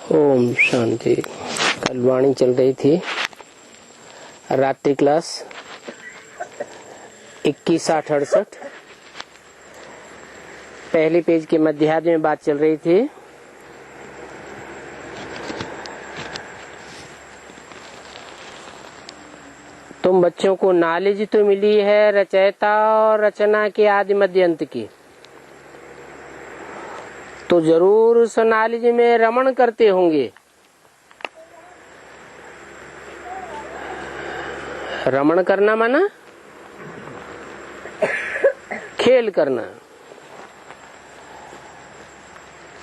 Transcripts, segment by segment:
ओम शांति। कल वाणी चल रही थी रात्रि क्लास 21-8-68। पहले पेज के मध्यार्ध में बात चल रही थी तुम बच्चों को नॉलेज तो मिली है रचयिता और रचना के आदि मध्य अंत की, तो जरूर उस नॉलेज में रमण करते होंगे। रमण करना माना खेल करना।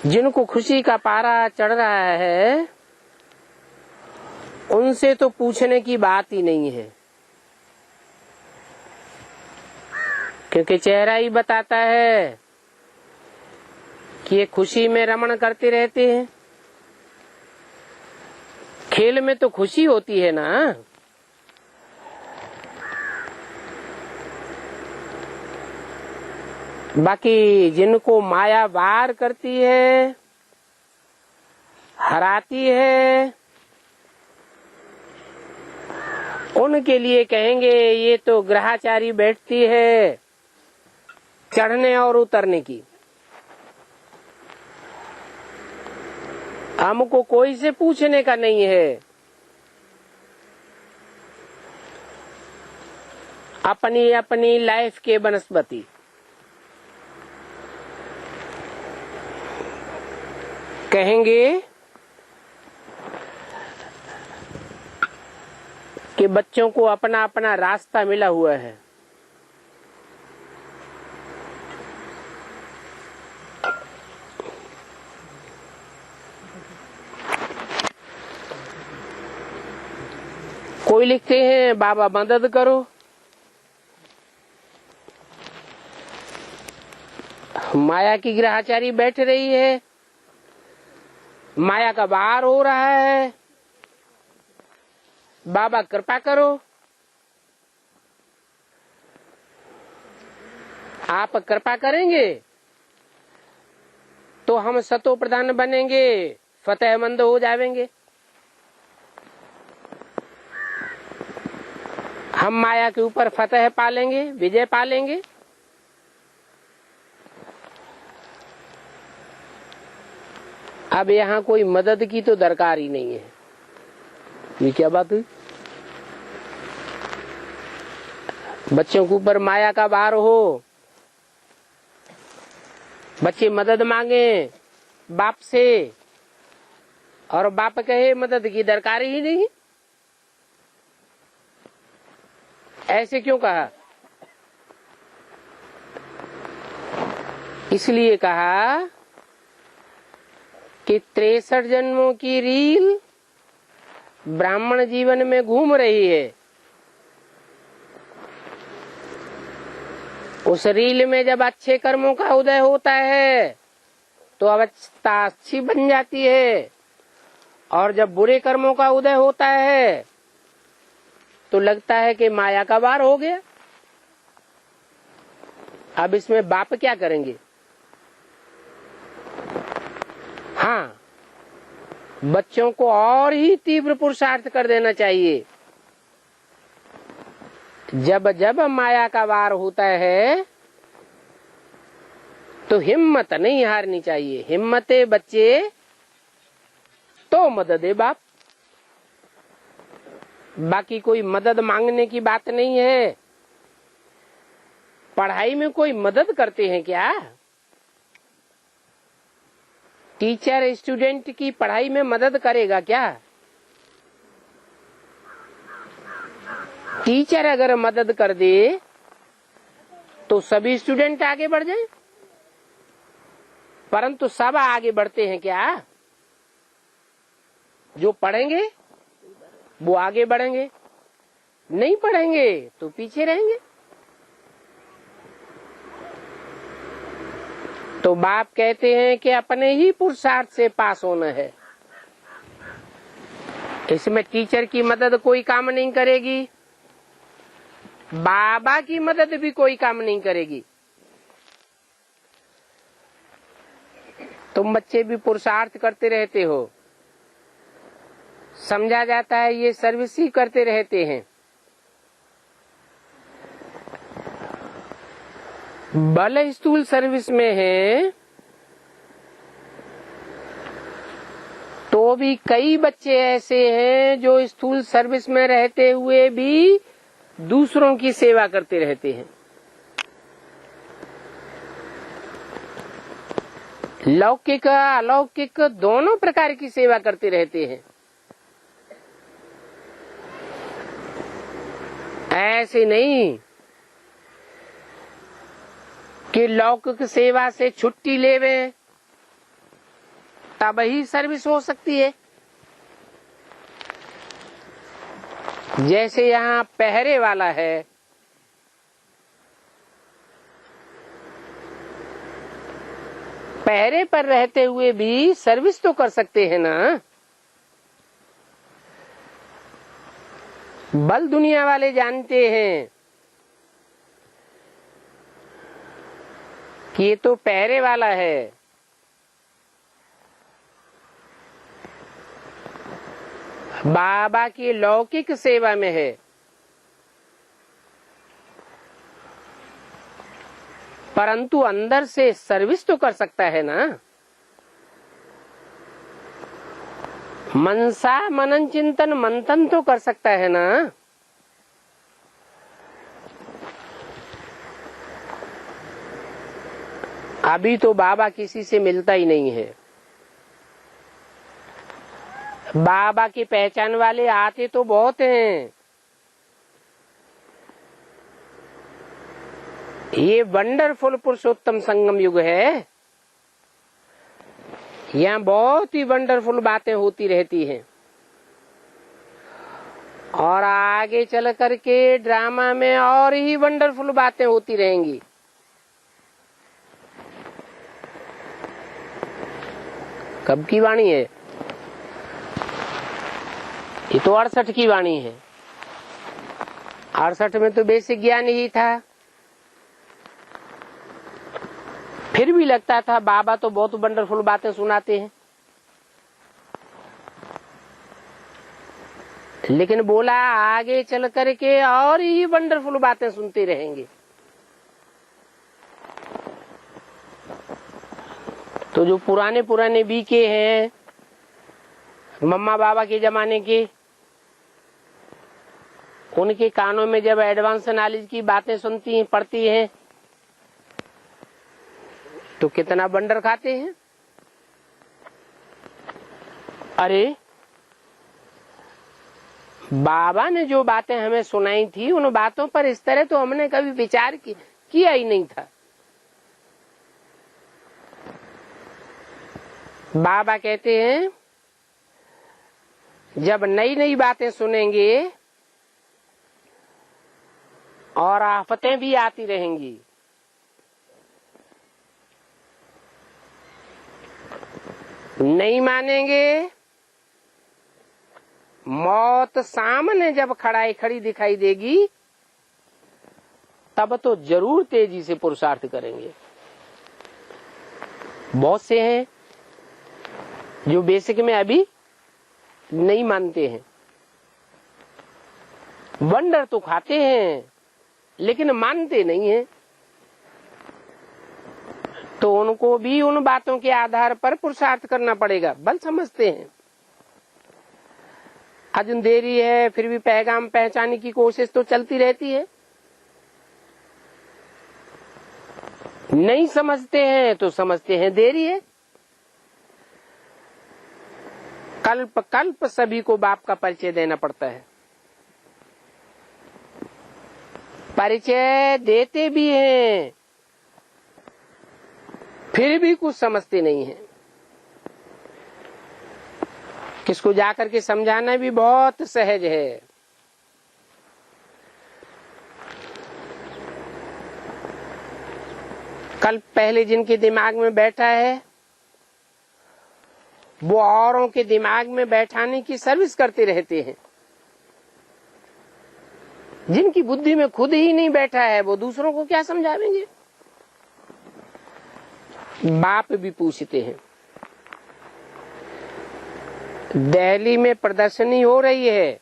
जिनको खुशी का पारा चढ़ रहा है उनसे तो पूछने की बात ही नहीं है, क्योंकि चेहरा ही बताता है कि ये खुशी में रमण करते रहते हैं। खेल में तो खुशी होती है ना। बाकी जिनको माया वार करती है, हराती है, उनके लिए कहेंगे ये तो ग्रहाचारी बैठती है चढ़ने और उतरने की। हमको कोई से पूछने का नहीं है। अपनी अपनी लाइफ के बनस्पति। कहेंगे कि बच्चों को अपना अपना रास्ता मिला हुआ है। कोई लिखते हैं बाबा मदद करो, माया की ग्रहाचारी बैठ रही है, माया का वार हो रहा है, बाबा कृपा करो। आप कृपा करेंगे तो हम सतो प्रधान बनेंगे, फतेहमंद हो जाएंगे। हम माया के ऊपर फतेह पालेंगे, विजय पालेंगे। अब यहाँ कोई मदद की तो दरकार ही नहीं है। ये क्या बात हुई? बच्चों के ऊपर माया का भार हो, बच्चे मदद मांगे बाप से और बाप कहे मदद की दरकार ही नहीं। ऐसे क्यों कहा? इसलिए कहा कि 63 जन्मों की रील ब्राह्मण जीवन में घूम रही है। उस रील में जब अच्छे कर्मों का उदय होता है तो अवस्था अच्छी बन जाती है, और जब बुरे कर्मों का उदय होता है तो लगता है कि माया का वार हो गया। अब इसमें बाप क्या करेंगे? हाँ, बच्चों को और ही तीव्र पुरुषार्थ कर देना चाहिए। जब जब माया का वार होता है तो हिम्मत नहीं हारनी चाहिए। हिम्मते बच्चे तो मदद है बाप। बाकी कोई मदद मांगने की बात नहीं है। पढ़ाई में कोई मदद करते हैं क्या? टीचर स्टूडेंट की पढ़ाई में मदद करेगा क्या? टीचर अगर मदद कर दे तो सभी स्टूडेंट आगे बढ़ जाएं, परंतु सब आगे बढ़ते हैं क्या? जो पढ़ेंगे वो आगे बढ़ेंगे, नहीं पढ़ेंगे तो पीछे रहेंगे। तो बाप कहते हैं कि अपने ही पुरुषार्थ से पास होना है। इसमें टीचर की मदद कोई काम नहीं करेगी, बाबा की मदद भी कोई काम नहीं करेगी। तुम बच्चे भी पुरुषार्थ करते रहते हो, समझा जाता है ये सर्विस ही करते रहते हैं। भले स्थूल सर्विस में है तो भी कई बच्चे ऐसे हैं जो स्थूल सर्विस में रहते हुए भी दूसरों की सेवा करते रहते हैं। लौकिक अलौकिक दोनों प्रकार की सेवा करते रहते हैं। ऐसे नहीं कि लौकिक सेवा से छुट्टी लेवे तब ही सर्विस हो सकती है। जैसे यहाँ पहरे वाला है, पहरे पर रहते हुए भी सर्विस तो कर सकते हैं ना। बल दुनिया वाले जानते हैं कि ये तो पहरे वाला है, बाबा की लौकिक सेवा में है। परंतु अंदर से सर्विस तो कर सकता है ना। मनसा मनन चिंतन मंथन तो कर सकता है ना। अभी तो बाबा किसी से मिलता ही नहीं है। बाबा की पहचान वाले आते तो बहुत हैं। ये वंडरफुल पुरुषोत्तम संगम युग है। यहाँ बहुत ही वंडरफुल बातें होती रहती हैं और आगे चल करके ड्रामा में और ही वंडरफुल बातें होती रहेंगी। कब की वाणी है? ये तो 68 की वाणी है। 68 में तो बेसिक ज्ञान ही था। फिर भी लगता था बाबा तो बहुत वंडरफुल बातें सुनाते हैं, लेकिन बोला आगे चल करके और ही वंडरफुल बातें सुनते रहेंगे। तो जो पुराने पुराने बीके हैं मम्मा बाबा के जमाने के, उनके कानों में जब एडवांस नॉलेज की बातें सुनती हैं, पढ़ती हैं, तो कितना वंडर खाते हैं। अरे बाबा ने जो बातें हमें सुनाई थी उन बातों पर इस तरह तो हमने कभी विचार किया ही नहीं था। बाबा कहते हैं जब नई नई बातें सुनेंगे और आफतें भी आती रहेंगी, नहीं मानेंगे, मौत सामने जब खड़ी दिखाई देगी तब तो जरूर तेजी से पुरुषार्थ करेंगे। बहुत से हैं जो बेसिक में अभी नहीं मानते हैं, वंडर तो खाते हैं लेकिन मानते नहीं हैं। तो उनको भी उन बातों के आधार पर पुरुषार्थ करना पड़ेगा। बल समझते हैं, अजन देरी है, फिर भी पैगाम पहचानने की कोशिश तो चलती रहती है। नहीं समझते हैं तो समझते हैं देरी है। कल्प कल्प सभी को बाप का परिचय देना पड़ता है। परिचय देते भी हैं, फिर भी कुछ समझते नहीं है। किसको जाकर के समझाना भी बहुत सहज है। कल पहले जिनके दिमाग में बैठा है वो औरों के दिमाग में बैठाने की सर्विस करते रहते हैं। जिनकी बुद्धि में खुद ही नहीं बैठा है वो दूसरों को क्या समझावेंगे। बाप भी पूछते हैं, दिल्ली में प्रदर्शनी हो रही है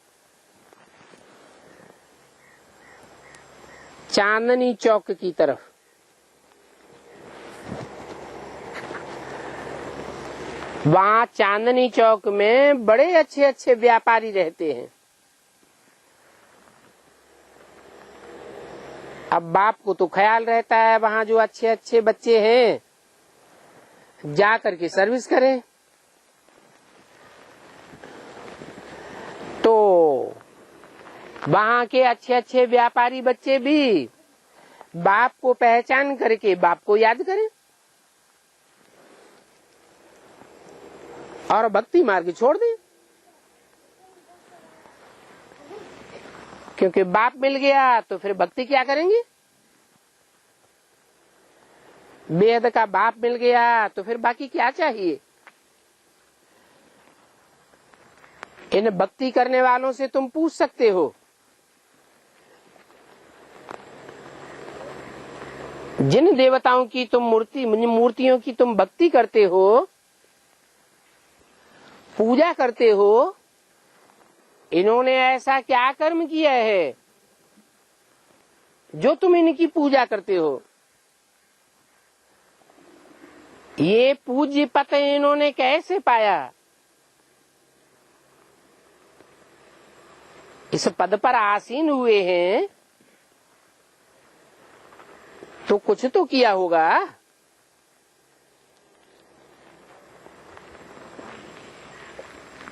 चांदनी चौक की तरफ। वहां चांदनी चौक में बड़े अच्छे अच्छे व्यापारी रहते हैं। अब बाप को तो ख्याल रहता है वहां जो अच्छे अच्छे बच्चे हैं जा करके सर्विस करें। तो वहां के अच्छे अच्छे व्यापारी बच्चे भी बाप को पहचान करके बाप को याद करें और भक्ति मार्ग छोड़ दें, क्योंकि बाप मिल गया तो फिर भक्ति क्या करेंगे। बेहद का बाप मिल गया तो फिर बाकी क्या चाहिए। इन भक्ति करने वालों से तुम पूछ सकते हो, जिन देवताओं की तुम मूर्तियों की तुम भक्ति करते हो, पूजा करते हो, इन्होंने ऐसा क्या कर्म किया है जो तुम इनकी पूजा करते हो। ये पूज्य पद इन्होंने कैसे पाया। इस पद पर आसीन हुए हैं तो कुछ तो किया होगा।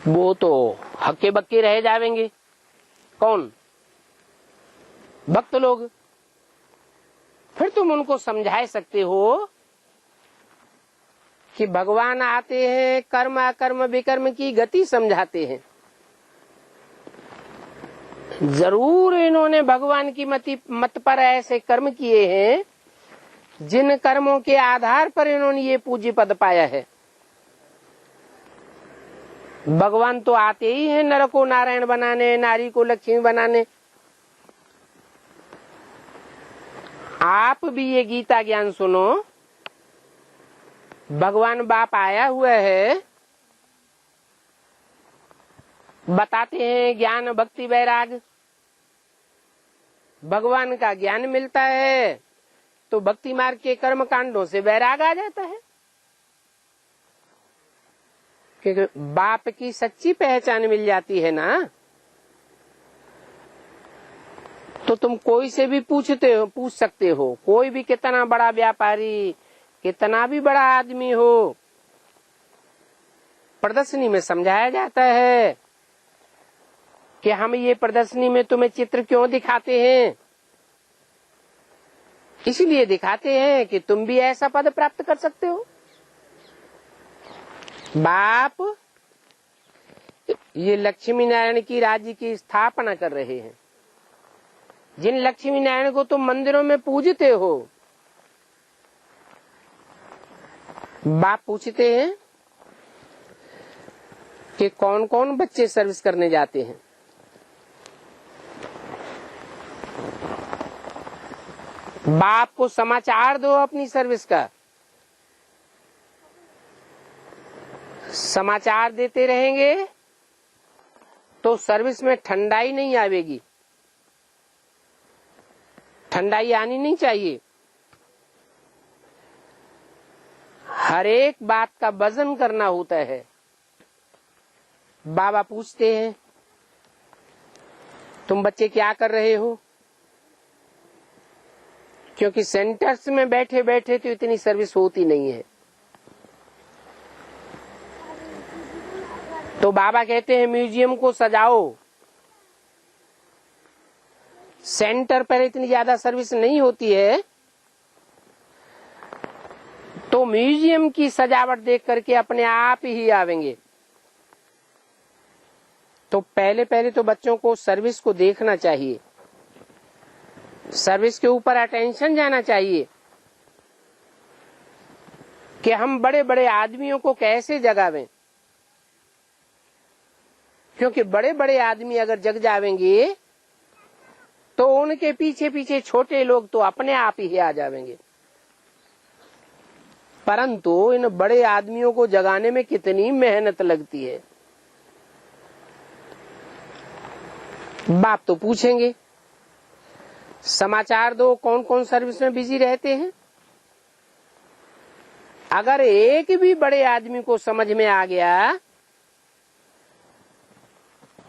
वो तो हक्के बक्के रह जाएंगे। कौन? भक्त लोग। फिर तुम उनको समझा सकते हो कि भगवान आते हैं, कर्म अकर्म विकर्म की गति समझाते हैं। जरूर इन्होंने भगवान की मत पर ऐसे कर्म किए हैं जिन कर्मों के आधार पर इन्होंने ये पूज्य पद पाया है। भगवान तो आते ही हैं नर को नारायण बनाने, नारी को लक्ष्मी बनाने। आप भी ये गीता ज्ञान सुनो। भगवान बाप आया हुआ है, बताते हैं ज्ञान भक्ति वैराग। भगवान का ज्ञान मिलता है तो भक्ति मार्ग के कर्म कांडों से वैराग आ जाता है, क्योंकि बाप की सच्ची पहचान मिल जाती है ना। तो तुम कोई से भी पूछ सकते हो, कोई भी कितना बड़ा व्यापारी, कितना भी बड़ा आदमी हो। प्रदर्शनी में समझाया जाता है कि हम ये प्रदर्शनी में तुम्हें चित्र क्यों दिखाते हैं। इसलिए दिखाते हैं कि तुम भी ऐसा पद प्राप्त कर सकते हो। बाप ये लक्ष्मी नारायण की राज्य की स्थापना कर रहे हैं। जिन लक्ष्मी नारायण को तुम मंदिरों में पूजते हो, बाप पूछते हैं कि कौन कौन बच्चे सर्विस करने जाते हैं। बाप को समाचार दो अपनी सर्विस का। समाचार देते रहेंगे तो सर्विस में ठंडाई नहीं आवेगी। ठंडाई आनी नहीं चाहिए। हर एक बात का वजन करना होता है। बाबा पूछते हैं तुम बच्चे क्या कर रहे हो, क्योंकि सेंटर्स में बैठे बैठे तो इतनी सर्विस होती नहीं है। तो बाबा कहते हैं म्यूजियम को सजाओ। सेंटर पर इतनी ज्यादा सर्विस नहीं होती है, तो म्यूजियम की सजावट देख करके अपने आप ही आवेंगे। तो पहले पहले तो बच्चों को सर्विस को देखना चाहिए, सर्विस के ऊपर अटेंशन जाना चाहिए कि हम बड़े बड़े आदमियों को कैसे जगावें। क्योंकि बड़े बड़े आदमी अगर जग जावेंगे तो उनके पीछे पीछे छोटे लोग तो अपने आप ही आ जाएंगे। परंतु इन बड़े आदमियों को जगाने में कितनी मेहनत लगती है। बाप तो पूछेंगे समाचार दो, कौन कौन सर्विस में बिजी रहते हैं। अगर एक भी बड़े आदमी को समझ में आ गया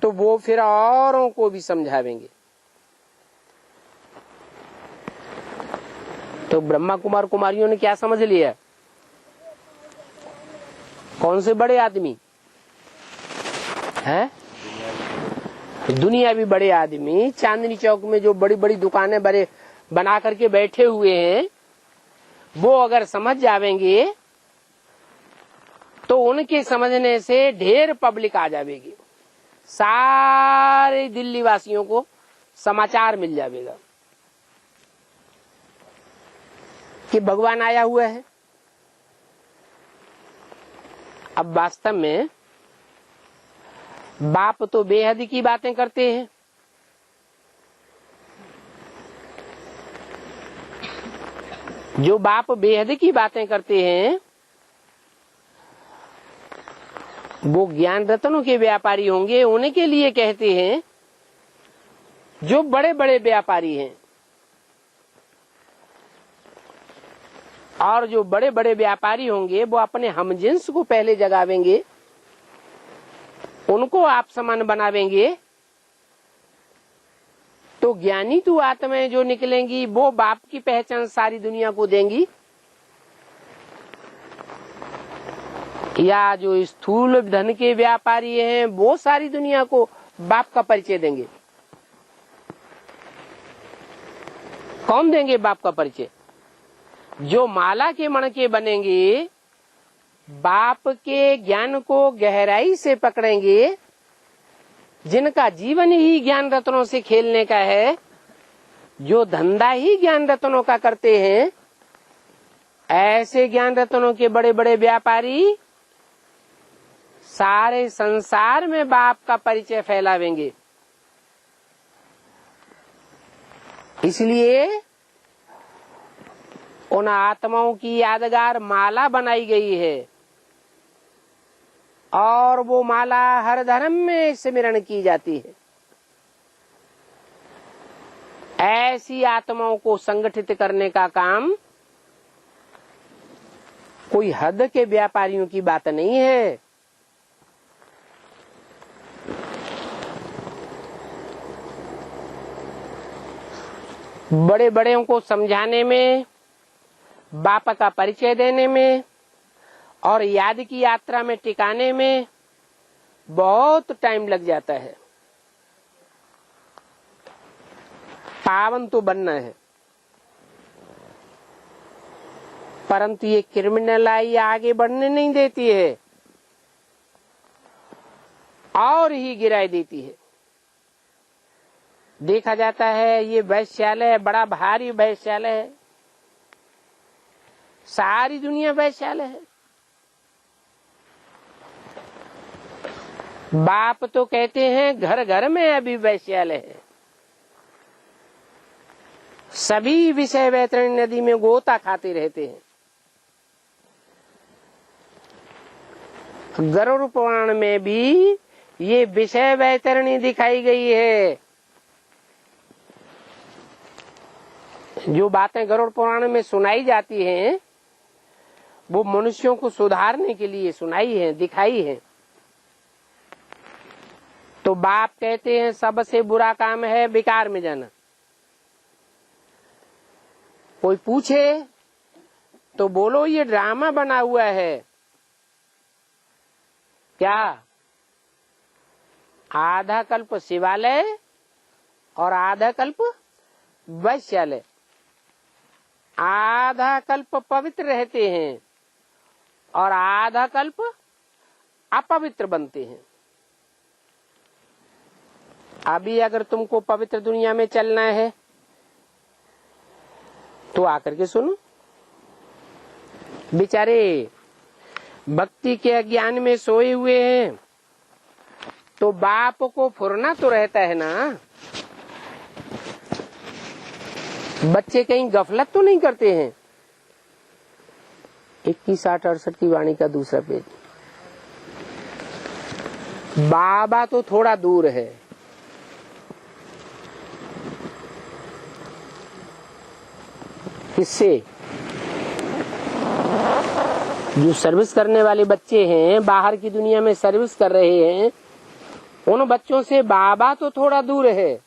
तो वो फिर औरों को भी समझावेंगे। तो ब्रह्मा कुमार कुमारियों ने क्या समझ लिया? कौन से बड़े आदमी हैं? दुनिया भी बड़े आदमी चांदनी चौक में जो बड़ी बड़ी दुकानें बड़े बना करके बैठे हुए हैं, वो अगर समझ जावेंगे तो उनके समझने से ढेर पब्लिक आ जाएगी, सारे दिल्ली वासियों को समाचार मिल जाएगा कि भगवान आया हुआ है। अब वास्तव में बाप तो बेहद की बातें करते हैं। जो बाप बेहद की बातें करते हैं वो ज्ञान रत्नों के व्यापारी होंगे। उन्हीं के लिए कहते हैं जो बड़े बड़े व्यापारी हैं, और जो बड़े बड़े व्यापारी होंगे वो अपने हमजिन्स को पहले जगावेंगे, उनको आप समान बनावेंगे, तो ज्ञानी तू आत्माएं जो निकलेंगी वो बाप की पहचान सारी दुनिया को देंगी। या जो स्थूल धन के व्यापारी हैं वो सारी दुनिया को बाप का परिचय देंगे। कौन देंगे बाप का परिचय? जो माला के मणके बनेंगे, बाप के ज्ञान को गहराई से पकड़ेंगे, जिनका जीवन ही ज्ञान रत्नों से खेलने का है, जो धंधा ही ज्ञान रत्नों का करते हैं, ऐसे ज्ञान रत्नों के बड़े बड़े व्यापारी सारे संसार में बाप का परिचय फैलावेंगे। इसलिए उन आत्माओं की यादगार माला बनाई गई है, और वो माला हर धर्म में स्मरण की जाती है। ऐसी आत्माओं को संगठित करने का काम कोई हद के व्यापारियों की बात नहीं है। बड़े बड़े को समझाने में, बाप का परिचय देने में और याद की यात्रा में टिकाने में बहुत टाइम लग जाता है। पावन तो बनना है, परंतु ये क्रिमिनल आई आगे बढ़ने नहीं देती है और ही गिराई देती है। देखा जाता है ये वैश्यालय बड़ा भारी वैश्यालय है, सारी दुनिया वैश्यालय है। बाप तो कहते हैं घर घर में अभी वैश्यालय है। सभी विषय वैतरणी नदी में गोता खाते रहते हैं। गरुड़ पुराण में भी ये विषय वैतरणी दिखाई गई है। जो बातें गरुड़ पुराण में सुनाई जाती हैं वो मनुष्यों को सुधारने के लिए सुनाई है, दिखाई है। तो बाप कहते हैं सबसे बुरा काम है विकार में जाना। कोई पूछे तो बोलो ये ड्रामा बना हुआ है। क्या? आधा कल्प शिवालय और आधा कल्प वैश्यालय। आधा कल्प पवित्र रहते हैं और आधा कल्प अपवित्र बनते हैं। अभी अगर तुमको पवित्र दुनिया में चलना है तो आकर के सुनो। बेचारे भक्ति के अज्ञान में सोए हुए हैं, तो बाप को फुरना तो रहता है ना। बच्चे कहीं गफलत तो नहीं करते हैं। 21, 60, 68 की वाणी का दूसरा पेज। बाबा तो थोड़ा दूर है, किससे? जो सर्विस करने वाले बच्चे हैं, बाहर की दुनिया में सर्विस कर रहे हैं, उन बच्चों से बाबा तो थोड़ा दूर है।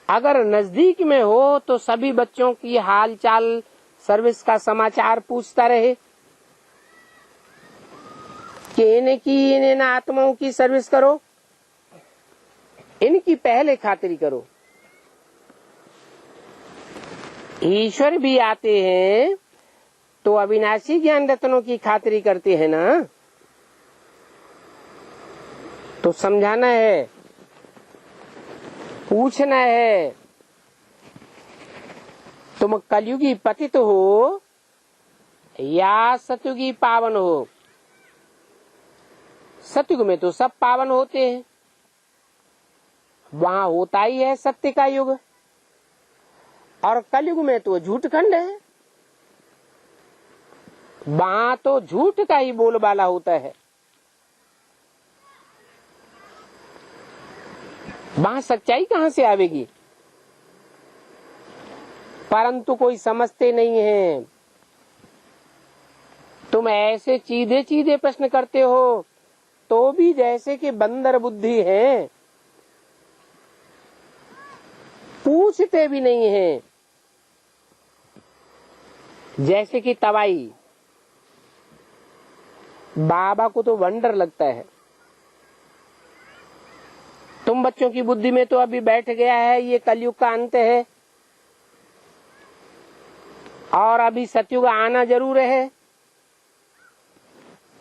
अगर नजदीक में हो तो सभी बच्चों की हाल चाल, सर्विस का समाचार पूछता रहे कि इन आत्माओं की सर्विस करो, इनकी पहले खातिरी करो। ईश्वर भी आते हैं तो अविनाशी ज्ञान रत्नों की खातिरी करते हैं ना, तो समझाना है, पूछना है, तुम कलयुगी पतित हो या सतयुगी पावन हो। सतयुग में तो सब पावन होते हैं, वहां होता ही है सत्य का युग, और कलयुग में तो झूठ खंड है, वहां तो झूठ का ही बोलबाला होता है। वहां सच्चाई कहां से आवेगी? परंतु कोई समझते नहीं है। तुम ऐसे सीधे सीधे प्रश्न करते हो तो भी जैसे कि बंदर बुद्धि है, पूछते भी नहीं है, जैसे कि तवाई। बाबा को तो वंडर लगता है। तुम बच्चों की बुद्धि में तो अभी बैठ गया है ये कलयुग का अंत है और अभी सतयुग आना जरूर है।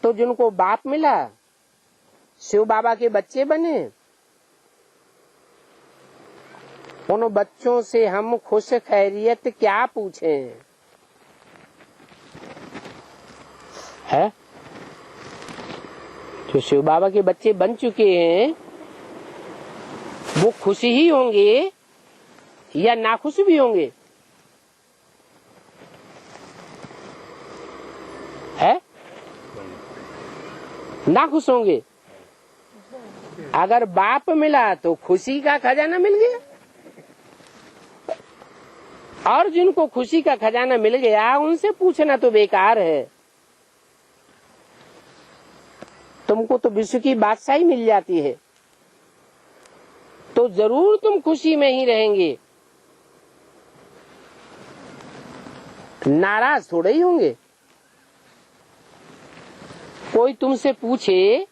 तो जिनको बाप मिला, शिव बाबा के बच्चे बने, उन बच्चों से हम खुश खैरियत क्या पूछें? है जो शिव बाबा के बच्चे बन चुके हैं वो खुश ही होंगे या नाखुश भी होंगे? है नाखुश होंगे। अगर बाप मिला तो खुशी का खजाना मिल गया, और जिनको खुशी का खजाना मिल गया उनसे पूछना तो बेकार है। तुमको तो विश्व की बादशाही मिल जाती है तो जरूर तुम खुशी में ही रहेंगे, नाराज थोड़े ही होंगे। कोई तुमसे पूछे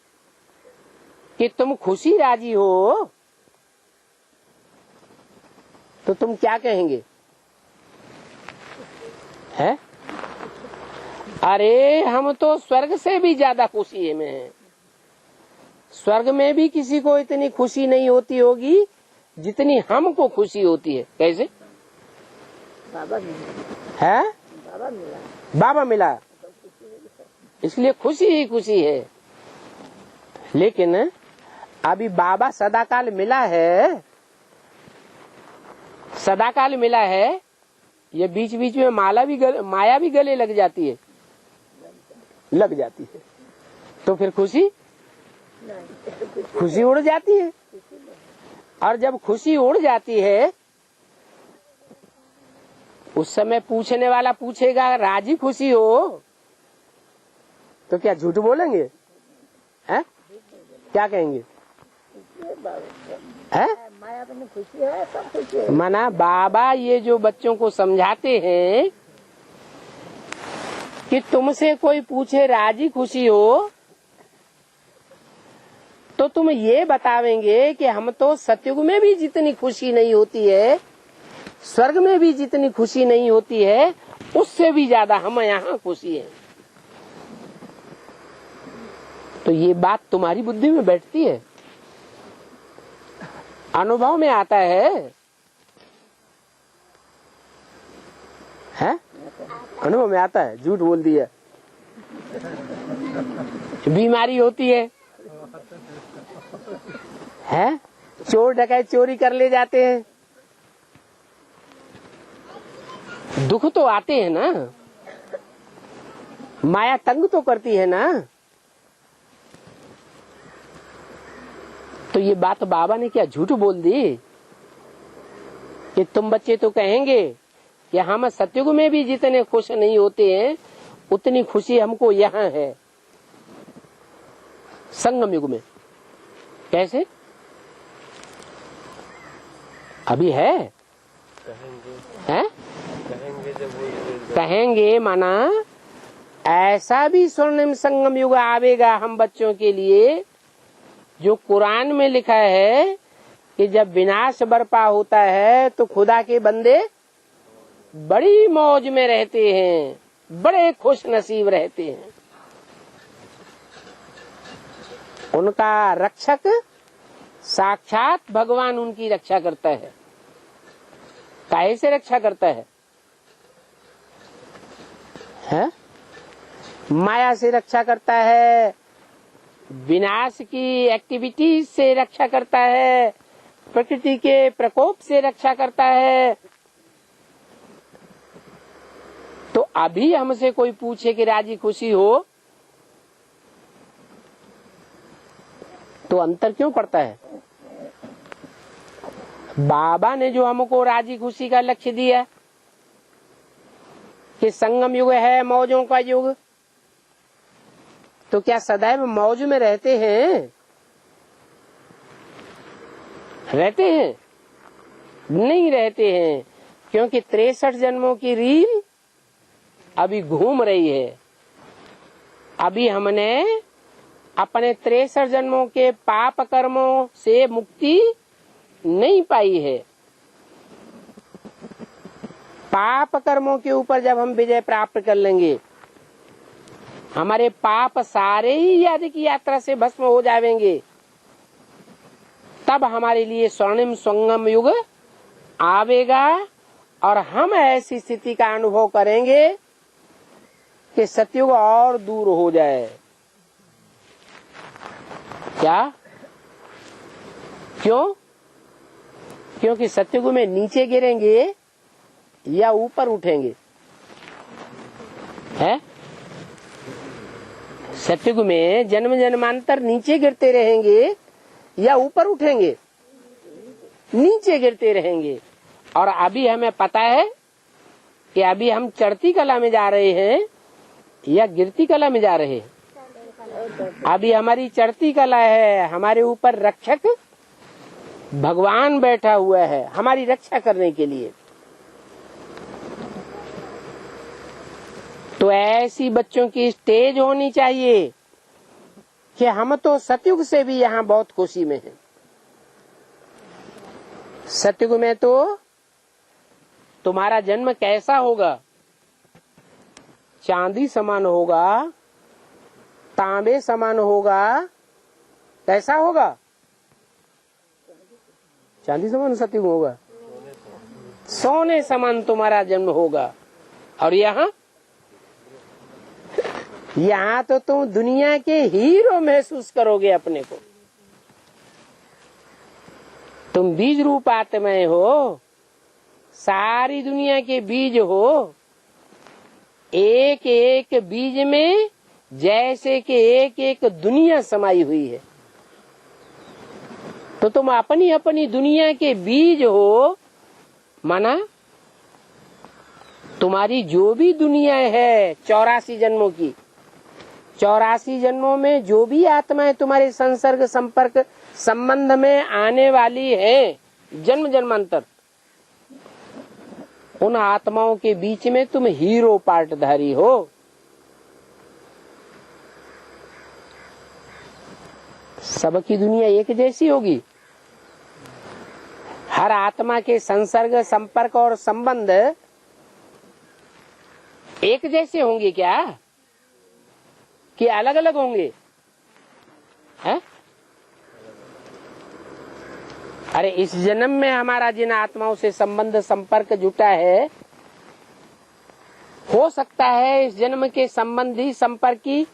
कि तुम खुशी राजी हो तो तुम क्या कहेंगे? है अरे हम तो स्वर्ग से भी ज्यादा खुशी में हैं। स्वर्ग में भी किसी को इतनी खुशी नहीं होती होगी जितनी हमको खुशी होती है। कैसे? बाबा मिला है, बाबा मिला इसलिए खुशी ही खुशी है। लेकिन अभी बाबा सदाकाल मिला है, सदाकाल मिला है, ये बीच बीच में माया भी गले लग जाती है, लग जाती है तो फिर खुशी उड़ जाती है। और जब खुशी उड़ जाती है उस समय पूछने वाला पूछेगा राजी खुशी हो तो क्या झूठ बोलेंगे? हैं? क्या कहेंगे? है? खुशी है, सब खुशी है। माना बाबा ये जो बच्चों को समझाते हैं कि तुमसे कोई पूछे राजी खुशी हो तो तुम ये बतावेंगे कि हम तो सतयुग में भी जितनी खुशी नहीं होती है, स्वर्ग में भी जितनी खुशी नहीं होती है, उससे भी ज्यादा हम यहाँ खुशी है। तो ये बात तुम्हारी बुद्धि में बैठती है, अनुभव में आता है अनुभव में आता है। झूठ बोल दिया, बीमारी होती है चोर डकैत चोरी कर ले जाते हैं, दुख तो आते हैं ना, माया तंग तो करती है ना। तो ये बात बाबा ने क्या झूठ बोल दी कि तुम बच्चे तो कहेंगे कि हम सतयुग में भी जितने खुश नहीं होते हैं उतनी खुशी हमको यहाँ है संगम युग में। कैसे? अभी है कहेंगे माना ऐसा भी स्वर्णिम संगम युग आवेगा हम बच्चों के लिए जो कुरान में लिखा है कि जब विनाश बर्पा होता है तो खुदा के बंदे बड़ी मौज में रहते हैं, बड़े खुश नसीब रहते हैं। उनका रक्षक साक्षात भगवान उनकी रक्षा करता है। काहे से रक्षा करता है? माया से रक्षा करता है, विनाश की एक्टिविटीज से रक्षा करता है, प्रकृति के प्रकोप से रक्षा करता है। तो अभी हमसे कोई पूछे कि राजी खुशी हो तो अंतर क्यों पड़ता है? बाबा ने जो हमको राजी खुशी का लक्ष्य दिया कि संगम युग है मौजों का युग, तो क्या सदैव मौज में रहते हैं? रहते हैं? नहीं रहते हैं, क्योंकि 63 जन्मों की रील अभी घूम रही है। अभी हमने अपने 63 जन्मों के पाप कर्मों से मुक्ति नहीं पाई है। पाप कर्मों के ऊपर जब हम विजय प्राप्त कर लेंगे, हमारे पाप सारे ही याद की यात्रा से भस्म हो जाएंगे, तब हमारे लिए स्वर्णिम संगम युग आवेगा और हम ऐसी स्थिति का अनुभव करेंगे कि सतयुग और दूर हो जाए। क्या? क्यों? क्योंकि सतयुग में नीचे गिरेंगे या ऊपर उठेंगे? है? सतयुग में जन्म जन्मांतर नीचे गिरते रहेंगे या ऊपर उठेंगे? नीचे गिरते रहेंगे। और अभी हमें पता है कि अभी हम चढ़ती कला में जा रहे हैं या गिरती कला में जा रहे हैं। अभी हमारी चढ़ती कला है, हमारे ऊपर रक्षक भगवान बैठा हुआ है हमारी रक्षा करने के लिए। तो ऐसी बच्चों की स्टेज होनी चाहिए कि हम तो सतयुग से भी यहाँ बहुत खुशी में हैं। सतयुग में तो तुम्हारा जन्म कैसा होगा? चांदी समान होगा, तांबे समान होगा। कैसा होगा? चांदी समान सतयुग होगा, सोने समान तुम्हारा जन्म होगा। और यहाँ तो तुम दुनिया के हीरो महसूस करोगे अपने को। तुम बीज रूप आत्माएं हो, सारी दुनिया के बीज हो। एक एक बीज में जैसे कि एक एक दुनिया समाई हुई है। तो तुम अपनी अपनी दुनिया के बीज हो। माना तुम्हारी जो भी दुनिया है 84 जन्मों की, 84 जन्मों में जो भी आत्माएं तुम्हारे संसर्ग संपर्क संबंध में आने वाली है जन्म जन्मांतर, उन आत्माओं के बीच में तुम हीरो पार्टधारी हो। सबकी दुनिया एक जैसी होगी? हर आत्मा के संसर्ग संपर्क और संबंध एक जैसे होंगे क्या कि अलग अलग होंगे? है? अरे इस जन्म में हमारा जिन आत्माओं से संबंध संपर्क जुटा है, हो सकता है इस जन्म के संबंधी संपर्की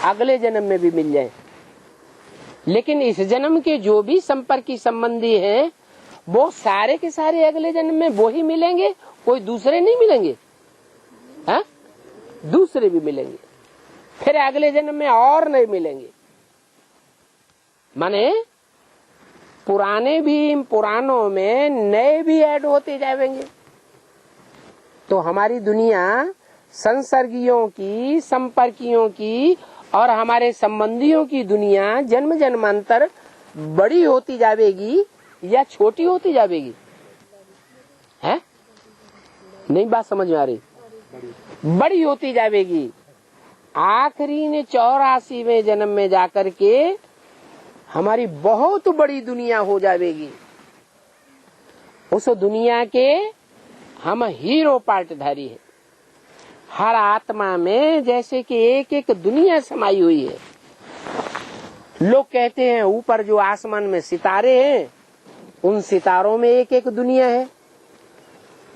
अगले जन्म में भी मिल जाए। लेकिन इस जन्म के जो भी संपर्की संबंधी हैं वो सारे के सारे अगले जन्म में वो ही मिलेंगे, कोई दूसरे नहीं मिलेंगे। हाँ? दूसरे भी मिलेंगे, फिर अगले जन्म में और नहीं मिलेंगे। माने पुराने भी पुरानों में नए भी ऐड होते जाएंगे। तो हमारी दुनिया संसर्गियों की, संपर्कियों की और हमारे संबंधियों की दुनिया जन्म जन्मांतर बड़ी होती जाएगी या छोटी होती जाएगी? है नहीं, बात समझ में आ रही? बड़ी होती जाएगी। आखिरी ने 84वें जन्म में जाकर के हमारी बहुत बड़ी दुनिया हो जाएगी। उस दुनिया के हम हीरो पार्टधारी हैं। हर आत्मा में जैसे कि एक एक दुनिया समाई हुई है। लोग कहते हैं ऊपर जो आसमान में सितारे हैं, उन सितारों में एक एक दुनिया है,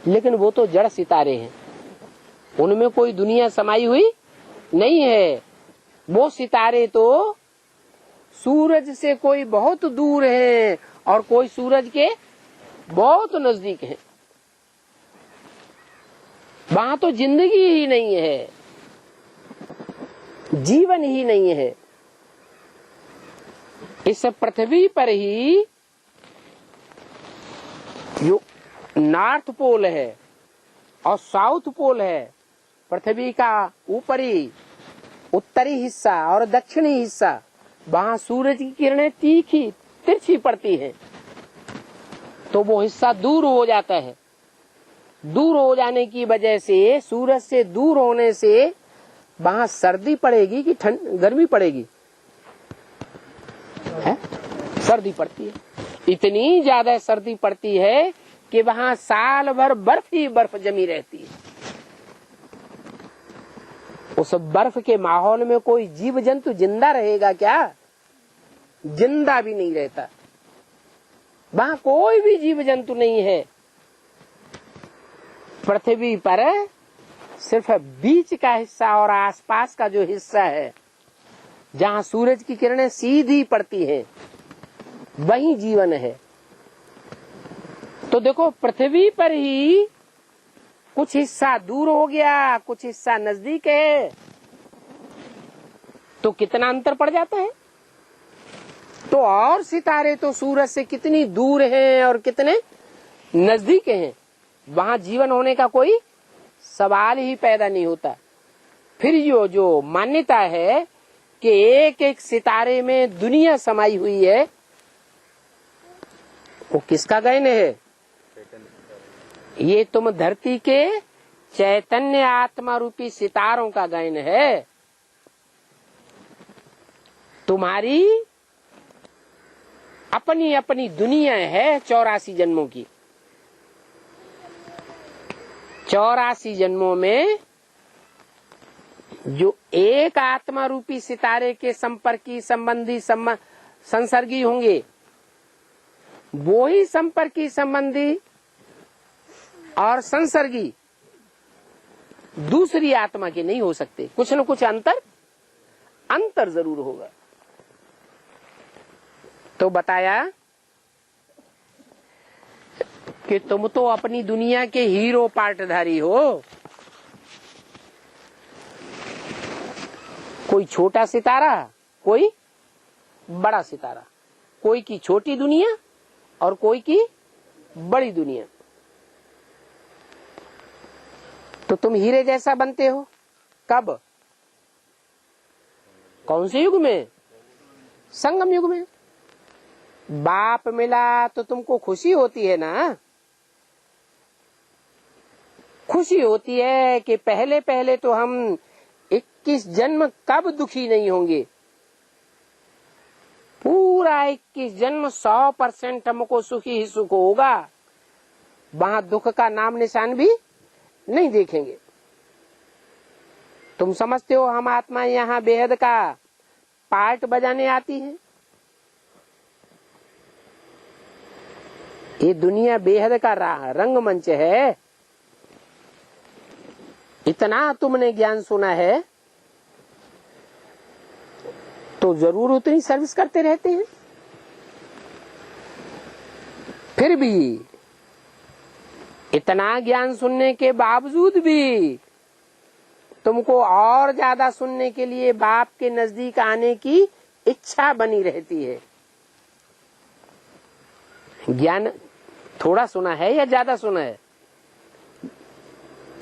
लेकिन वो तो जड़ सितारे हैं, उनमें कोई दुनिया समाई हुई नहीं है। वो सितारे तो सूरज से कोई बहुत दूर है और कोई सूरज के बहुत नजदीक है। वहां तो जिंदगी ही नहीं है, जीवन ही नहीं है। इस पृथ्वी पर ही जो नॉर्थ पोल है और साउथ पोल है, पृथ्वी का ऊपरी उत्तरी हिस्सा और दक्षिणी हिस्सा, वहां सूरज की किरणें तीखी तिरछी पड़ती हैं, तो वो हिस्सा दूर हो जाता है। दूर हो जाने की वजह से, सूरज से दूर होने से वहां सर्दी पड़ेगी कि गर्मी पड़ेगी? है? सर्दी पड़ती है। इतनी ज्यादा सर्दी पड़ती है कि वहां साल भर बर्फ ही बर्फ जमी रहती है। उस बर्फ के माहौल में कोई जीव जंतु जिंदा रहेगा क्या? जिंदा भी नहीं रहता। वहां कोई भी जीव जंतु नहीं है। पृथ्वी पर सिर्फ बीच का हिस्सा और आसपास का जो हिस्सा है, जहां सूरज की किरणें सीधी पड़ती हैं, वही जीवन है। तो देखो, पृथ्वी पर ही कुछ हिस्सा दूर हो गया, कुछ हिस्सा नजदीक है, तो कितना अंतर पड़ जाता है। तो और सितारे तो सूरज से कितनी दूर हैं और कितने नजदीक हैं, वहां जीवन होने का कोई सवाल ही पैदा नहीं होता। फिर जो मान्यता है कि एक एक सितारे में दुनिया समाई हुई है, वो किसका गायन है? ये तुम धरती के चैतन्य आत्मा रूपी सितारों का गायन है। तुम्हारी अपनी अपनी दुनिया है 84 जन्मों की। 84 जन्मों में जो एक आत्मा रूपी सितारे के संपर्की, संबंधी, संसर्गी होंगे, वो ही संपर्की, संबंधी और संसर्गी दूसरी आत्मा के नहीं हो सकते। कुछ न कुछ अंतर जरूर होगा। तो बताया कि तुम तो अपनी दुनिया के हीरो पार्टधारी हो। कोई छोटा सितारा, कोई बड़ा सितारा, कोई की छोटी दुनिया और कोई की बड़ी दुनिया। तो तुम हीरे जैसा बनते हो कब? कौन से युग में? संगम युग में। बाप मिला तो तुमको खुशी होती है ना? खुशी होती है कि पहले पहले तो हम 21 जन्म कब दुखी नहीं होंगे। पूरा 21 जन्म 100% हमको सुखी ही सुख होगा। वहां दुख का नाम निशान भी नहीं देखेंगे। तुम समझते हो हम आत्मा यहाँ बेहद का पार्ट बजाने आती है? ये दुनिया बेहद का रंगमंच है। इतना तुमने ज्ञान सुना है तो जरूर उतनी सर्विस करते रहते हैं। फिर भी इतना ज्ञान सुनने के बावजूद भी तुमको और ज्यादा सुनने के लिए बाप के नजदीक आने की इच्छा बनी रहती है। ज्ञान थोड़ा सुना है या ज्यादा सुना है?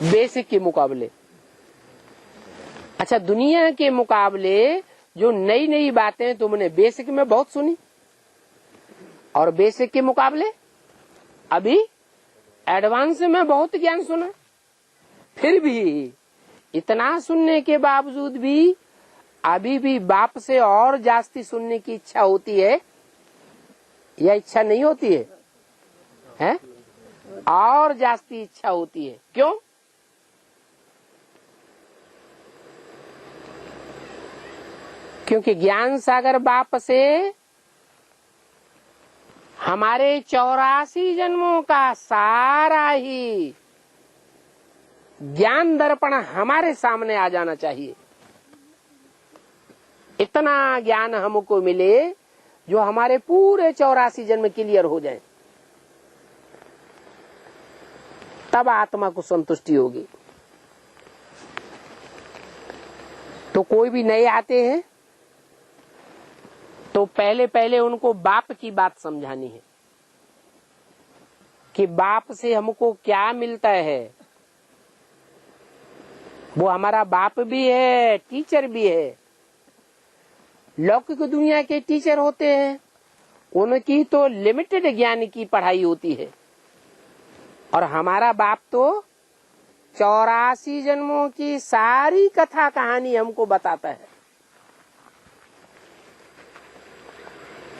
बेसिक के मुकाबले। अच्छा, दुनिया के मुकाबले जो नई नई बातें तुमने बेसिक में बहुत सुनी और बेसिक के मुकाबले अभी एडवांस में बहुत ज्ञान सुना, फिर भी इतना सुनने के बावजूद भी अभी भी बाप से और जास्ती सुनने की इच्छा होती है या इच्छा नहीं होती है? हैं? और जास्ती इच्छा होती है। क्यों? क्योंकि ज्ञान सागर बाप से हमारे 84 जन्मों का सारा ही ज्ञान दर्पण हमारे सामने आ जाना चाहिए। इतना ज्ञान हमको मिले जो हमारे पूरे 84 जन्म क्लियर हो जाए, तब आत्मा को संतुष्टि होगी। तो कोई भी नए आते हैं तो पहले पहले उनको बाप की बात समझानी है कि बाप से हमको क्या मिलता है। वो हमारा बाप भी है, टीचर भी है। लौकिक दुनिया के टीचर होते हैं, उनकी तो लिमिटेड ज्ञान की पढ़ाई होती है, और हमारा बाप तो 84 जन्मों की सारी कथा कहानी हमको बताता है।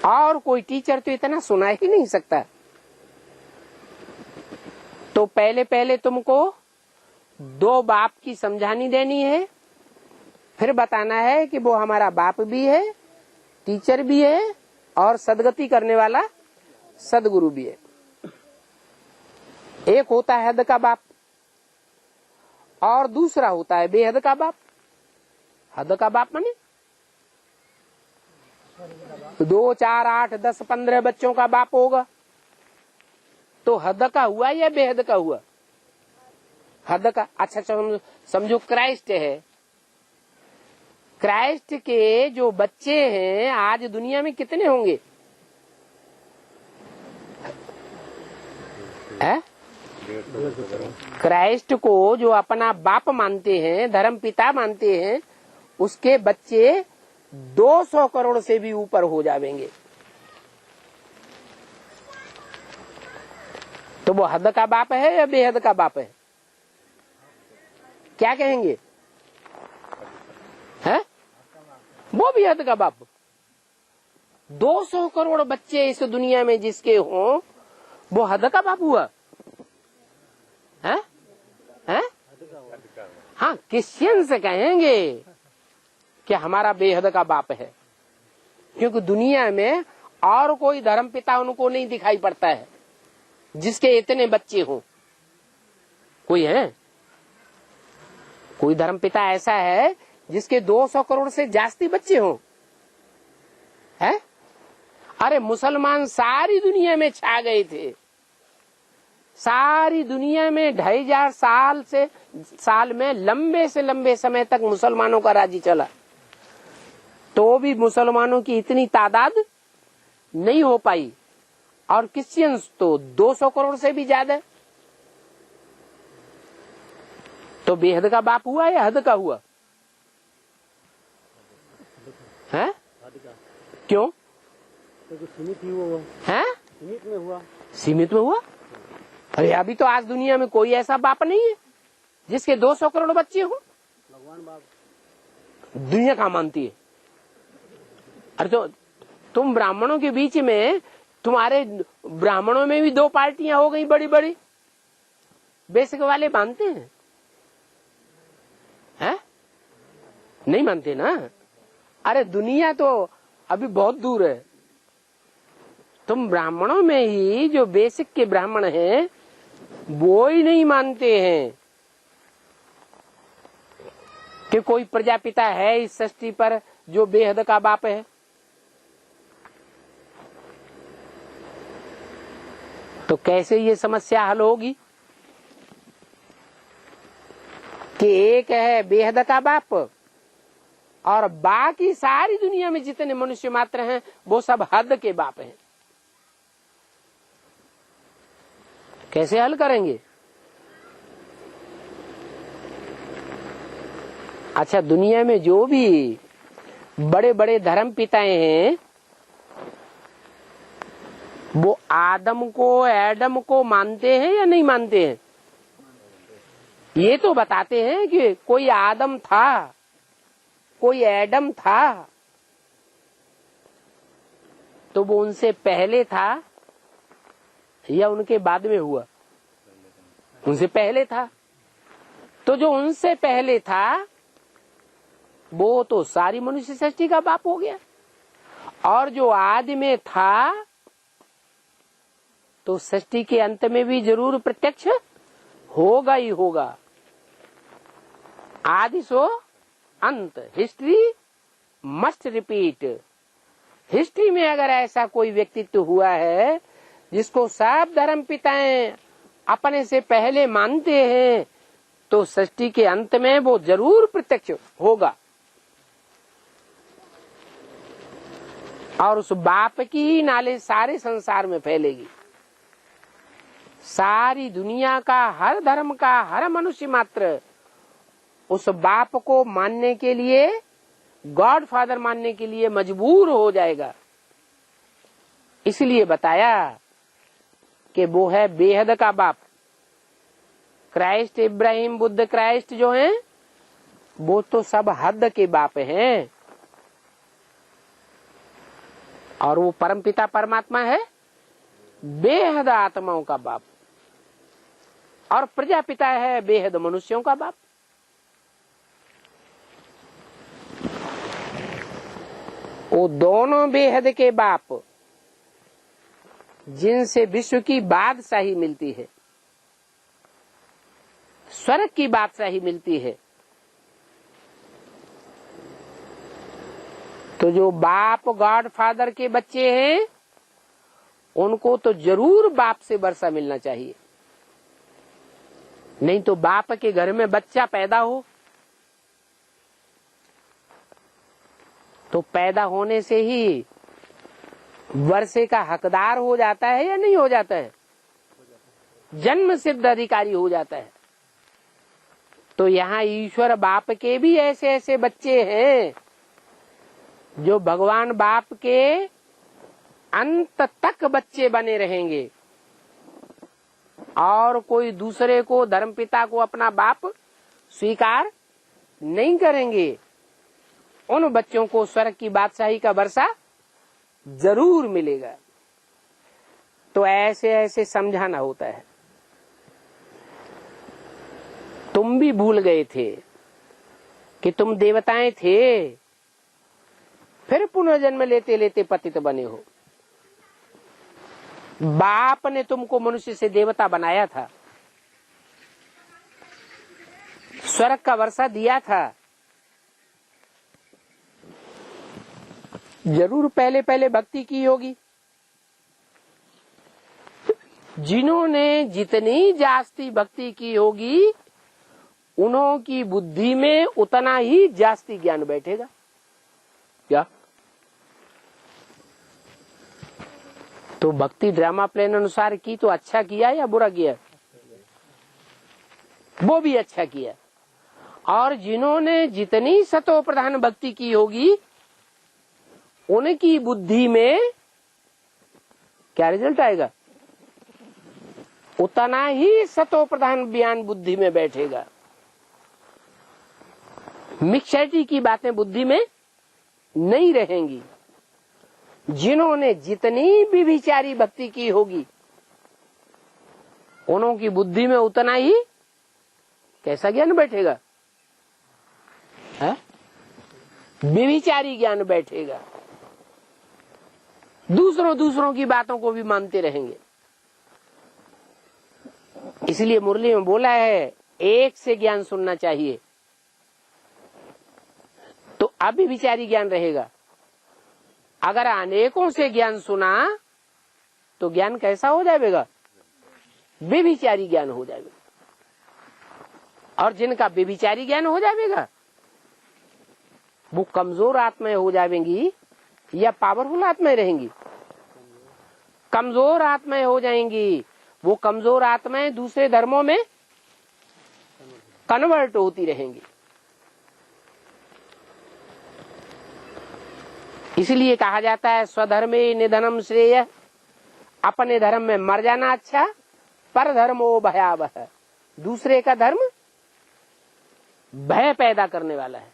और कोई टीचर तो इतना सुना ही नहीं सकता। तो पहले पहले तुमको 2 बाप की समझानी देनी है, फिर बताना है कि वो हमारा बाप भी है, टीचर भी है, और सदगति करने वाला सदगुरु भी है। एक होता है हद का बाप और दूसरा होता है बेहद का बाप। हद का बाप माने 2, 4, 8, 10, 15 बच्चों का बाप होगा, तो हद का हुआ या बेहद का हुआ? हद का। अच्छा, समझो क्राइस्ट है। क्राइस्ट के जो बच्चे हैं आज दुनिया में कितने होंगे? क्राइस्ट को जो अपना बाप मानते हैं, धर्म पिता मानते हैं, उसके बच्चे 200 करोड़ से भी ऊपर हो जाएंगे। तो वो हद का बाप है या बेहद का बाप है? क्या कहेंगे? है? वो भी हद का बाप। 200 करोड़ बच्चे इस दुनिया में जिसके हों, वो हद का बाप हुआ है? है? हाँ, क्रिश्चियन से कहेंगे कि हमारा बेहद का बाप है, क्योंकि दुनिया में और कोई धर्म पिता उनको नहीं दिखाई पड़ता है जिसके इतने बच्चे हों। कोई है? कोई धर्म पिता ऐसा है जिसके 200 करोड़ से जास्ती बच्चे हों? है? अरे मुसलमान सारी दुनिया में छा गए थे। सारी दुनिया में 2500 साल में लंबे से लंबे समय तक मुसलमानों का राज्य चला, तो भी मुसलमानों की इतनी तादाद नहीं हो पाई, और क्रिश्चियंस तो 200 करोड़ से भी ज्यादा। तो बेहद का बाप हुआ या हद का हुआ? है? क्यों? सीमित ही हुआ है? सीमित में हुआ। सीमित में हुआ? अरे अभी तो आज दुनिया में कोई ऐसा बाप नहीं है जिसके 200 करोड़ बच्चे हो। भगवान बाप दुनिया कहाँ मानती है? अरे तो तुम ब्राह्मणों के बीच में, तुम्हारे ब्राह्मणों में भी 2 पार्टियां हो गई बड़ी बड़ी। बेसिक वाले मानते हैं? है? नहीं मानते ना। अरे दुनिया तो अभी बहुत दूर है। तुम ब्राह्मणों में ही जो बेसिक के ब्राह्मण हैं वो ही नहीं मानते हैं कि कोई प्रजापिता है इस सृष्टि पर जो बेहद का बाप है। तो कैसे ये समस्या हल होगी कि एक है बेहद का बाप और बाकी सारी दुनिया में जितने मनुष्य मात्र हैं वो सब हद के बाप हैं? कैसे हल करेंगे? अच्छा, दुनिया में जो भी बड़े बड़े धर्म पिताएं हैं वो आदम को एडम को मानते हैं या नहीं मानते हैं? ये तो बताते हैं कि कोई आदम था, कोई एडम था, तो वो उनसे पहले था या उनके बाद में हुआ? उनसे पहले था। तो जो उनसे पहले था वो तो सारी मनुष्य सृष्टि का बाप हो गया, और जो आदि में था तो सृष्टि के अंत में भी जरूर प्रत्यक्ष होगा ही होगा। आदि सो अंत, हिस्ट्री मस्ट रिपीट। हिस्ट्री में अगर ऐसा कोई व्यक्तित्व हुआ है जिसको सब धर्म पिताएं अपने से पहले मानते हैं तो सृष्टि के अंत में वो जरूर प्रत्यक्ष होगा, और उस बाप की ही नॉलेज सारे संसार में फैलेगी। सारी दुनिया का, हर धर्म का, हर मनुष्य मात्र उस बाप को मानने के लिए, गॉड फादर मानने के लिए मजबूर हो जाएगा। इसलिए बताया कि वो है बेहद का बाप। क्राइस्ट, इब्राहिम, बुद्ध, क्राइस्ट जो हैं वो तो सब हद के बाप हैं, और वो परमपिता परमात्मा है बेहद आत्माओं का बाप, और प्रजापिता है बेहद मनुष्यों का बाप। वो दोनों बेहद के बाप जिनसे विश्व की बादशाही मिलती है, स्वर्ग की बादशाही मिलती है, तो जो बाप गॉड फादर के बच्चे हैं उनको तो जरूर बाप से वर्षा मिलना चाहिए। नहीं तो बाप के घर में बच्चा पैदा हो तो पैदा होने से ही वर्षे का हकदार हो जाता है या नहीं हो जाता है? जन्म सिद्ध अधिकारी हो जाता है। तो यहाँ ईश्वर बाप के भी ऐसे ऐसे बच्चे हैं जो भगवान बाप के अंत तक बच्चे बने रहेंगे, और कोई दूसरे को, धर्मपिता को अपना बाप स्वीकार नहीं करेंगे। उन बच्चों को स्वर्ग की बादशाही का वर्षा जरूर मिलेगा। तो ऐसे ऐसे समझाना होता है। तुम भी भूल गए थे कि तुम देवताएं थे, फिर पुनर्जन्म लेते लेते पतित बने हो। बाप ने तुमको मनुष्य से देवता बनाया था, स्वर्ग का वर्षा दिया था। जरूर पहले पहले भक्ति की होगी। जिन्होंने जितनी जास्ती भक्ति की होगी उन्हों की बुद्धि में उतना ही जास्ती ज्ञान बैठेगा। क्या? तो भक्ति ड्रामा प्लान अनुसार की तो अच्छा किया या बुरा किया? वो भी अच्छा किया। और जिन्होंने जितनी सतो प्रधान भक्ति की होगी उनकी बुद्धि में क्या रिजल्ट आएगा? उतना ही सतो प्रधान ज्ञान बुद्धि में बैठेगा। मिक्सरिटी की बातें बुद्धि में नहीं रहेंगी। जिन्होंने जितनी भी विचारी भक्ति की होगी उन्हों की बुद्धि में उतना ही कैसा ज्ञान बैठेगा? विचारी ज्ञान बैठेगा। दूसरों की बातों को भी मानते रहेंगे। इसलिए मुरली में बोला है एक से ज्ञान सुनना चाहिए तो अभी विचारी ज्ञान रहेगा। अगर अनेकों से ज्ञान सुना तो ज्ञान कैसा हो जाएगा? बेविचारी ज्ञान हो जाएगा। और जिनका बेविचारी ज्ञान हो जाएगा वो कमजोर आत्माएं हो जाएंगी या पावरफुल आत्माएं रहेंगी? कमजोर आत्माएं हो जाएंगी। वो कमजोर आत्माएं दूसरे धर्मों में कन्वर्ट होती रहेंगी। इसलिए कहा जाता है स्वधर्मे निधनम श्रेय, अपने धर्म में मर जाना अच्छा, पर धर्मो भयावह, दूसरे का धर्म भय पैदा करने वाला है।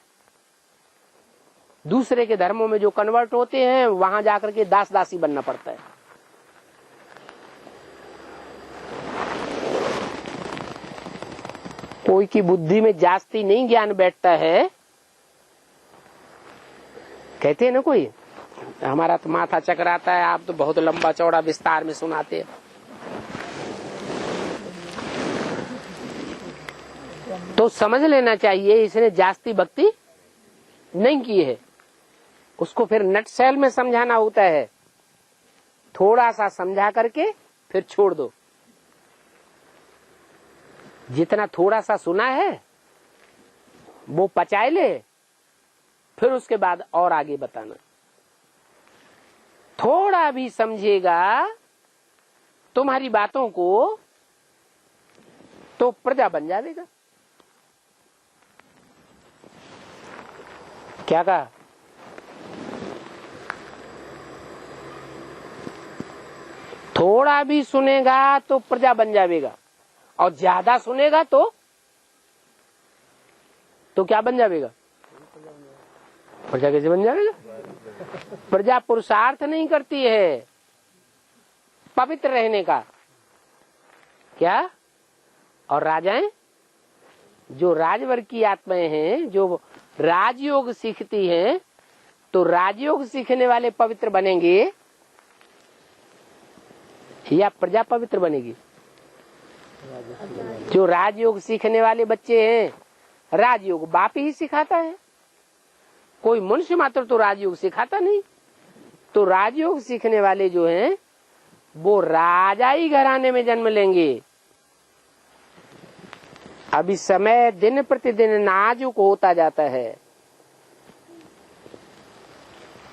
दूसरे के धर्मों में जो कन्वर्ट होते हैं वहां जाकर के दास दासी बनना पड़ता है। कोई की बुद्धि में जास्ती नहीं ज्ञान बैठता है। कहते हैं ना कोई, हमारा तो माथा चकराता है, आप तो बहुत लंबा चौड़ा विस्तार में सुनाते हैं। तो समझ लेना चाहिए इसने जास्ती भक्ति नहीं की है। उसको फिर नटशेल में समझाना होता है, थोड़ा सा समझा करके फिर छोड़ दो। जितना थोड़ा सा सुना है वो पचाए ले, फिर उसके बाद और आगे बताना। थोड़ा भी समझेगा तुम्हारी बातों को तो प्रजा बन जाएगा। क्या कहा? थोड़ा भी सुनेगा तो प्रजा बन जाएगा, और ज्यादा सुनेगा तो क्या बन जाएगा? प्रजा कैसे बन जाएगा? प्रजा पुरुषार्थ नहीं करती है पवित्र रहने का। क्या? और राजाएं जो राजवर्ग की आत्माएं हैं, जो राजयोग सीखती हैं, तो राजयोग सीखने वाले पवित्र बनेंगे या प्रजा पवित्र बनेगी? जो राजयोग सीखने वाले बच्चे हैं, राजयोग बाप ही सिखाता है, कोई मनुष्य मात्र तो राजयोग सिखाता नहीं। तो राजयोग सीखने वाले जो हैं वो राजाई घराने में जन्म लेंगे। अभी समय दिन प्रतिदिन नाजुक होता जाता है।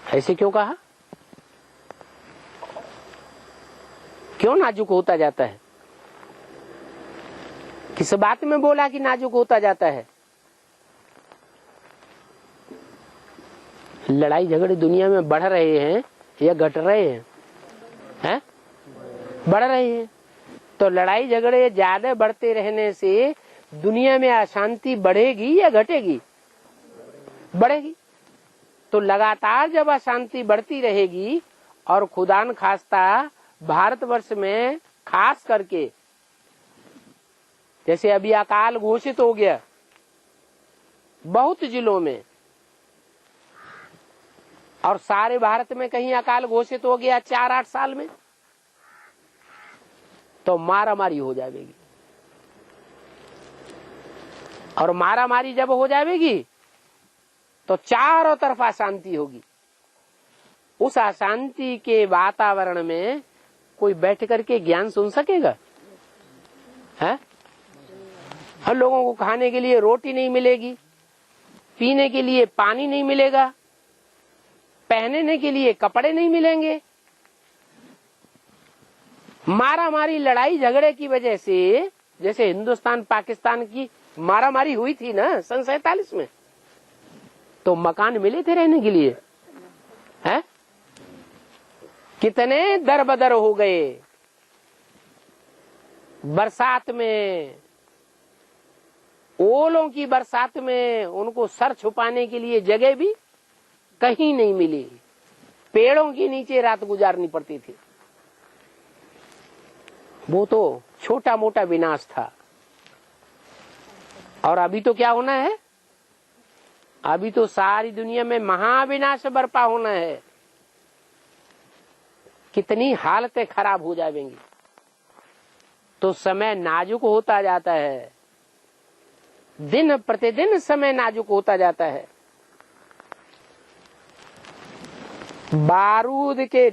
ऐसे क्यों कहा? क्यों नाजुक होता जाता है? किस बात में बोला कि नाजुक होता जाता है? लड़ाई झगड़े दुनिया में बढ़ रहे हैं या घट रहे हैं? हैं? बढ़ रहे हैं। तो लड़ाई झगड़े ज्यादा बढ़ते रहने से दुनिया में अशांति बढ़ेगी या घटेगी? बढ़ेगी। तो लगातार जब अशांति बढ़ती रहेगी, और खुदान खास्ता भारतवर्ष में खास करके जैसे अभी अकाल घोषित हो गया बहुत जिलों में, और सारे भारत में कहीं अकाल घोषित हो गया 4-8 साल में, तो मारामारी हो जाएगी। और मारामारी जब हो जाएगी तो चारों तरफ अशांति होगी। उस अशांति के वातावरण में कोई बैठ करके ज्ञान सुन सकेगा? है? हम लोगों को खाने के लिए रोटी नहीं मिलेगी, पीने के लिए पानी नहीं मिलेगा, पहनने के लिए कपड़े नहीं मिलेंगे। मारामारी लड़ाई झगड़े की वजह से, जैसे हिंदुस्तान पाकिस्तान की मारामारी हुई थी ना सन 47 में, तो मकान मिले थे रहने के लिए, हैं? कितने दर बदर हो गए। बरसात में, ओलों की बरसात में उनको सर छुपाने के लिए जगह भी कहीं नहीं मिली, पेड़ों के नीचे रात गुजारनी पड़ती थी। वो तो छोटा मोटा विनाश था। और अभी तो क्या होना है? अभी तो सारी दुनिया में महाविनाश बर्पा होना है। कितनी हालतें खराब हो जाएंगी। तो समय नाजुक होता जाता है, दिन प्रतिदिन समय नाजुक होता जाता है। बारूद के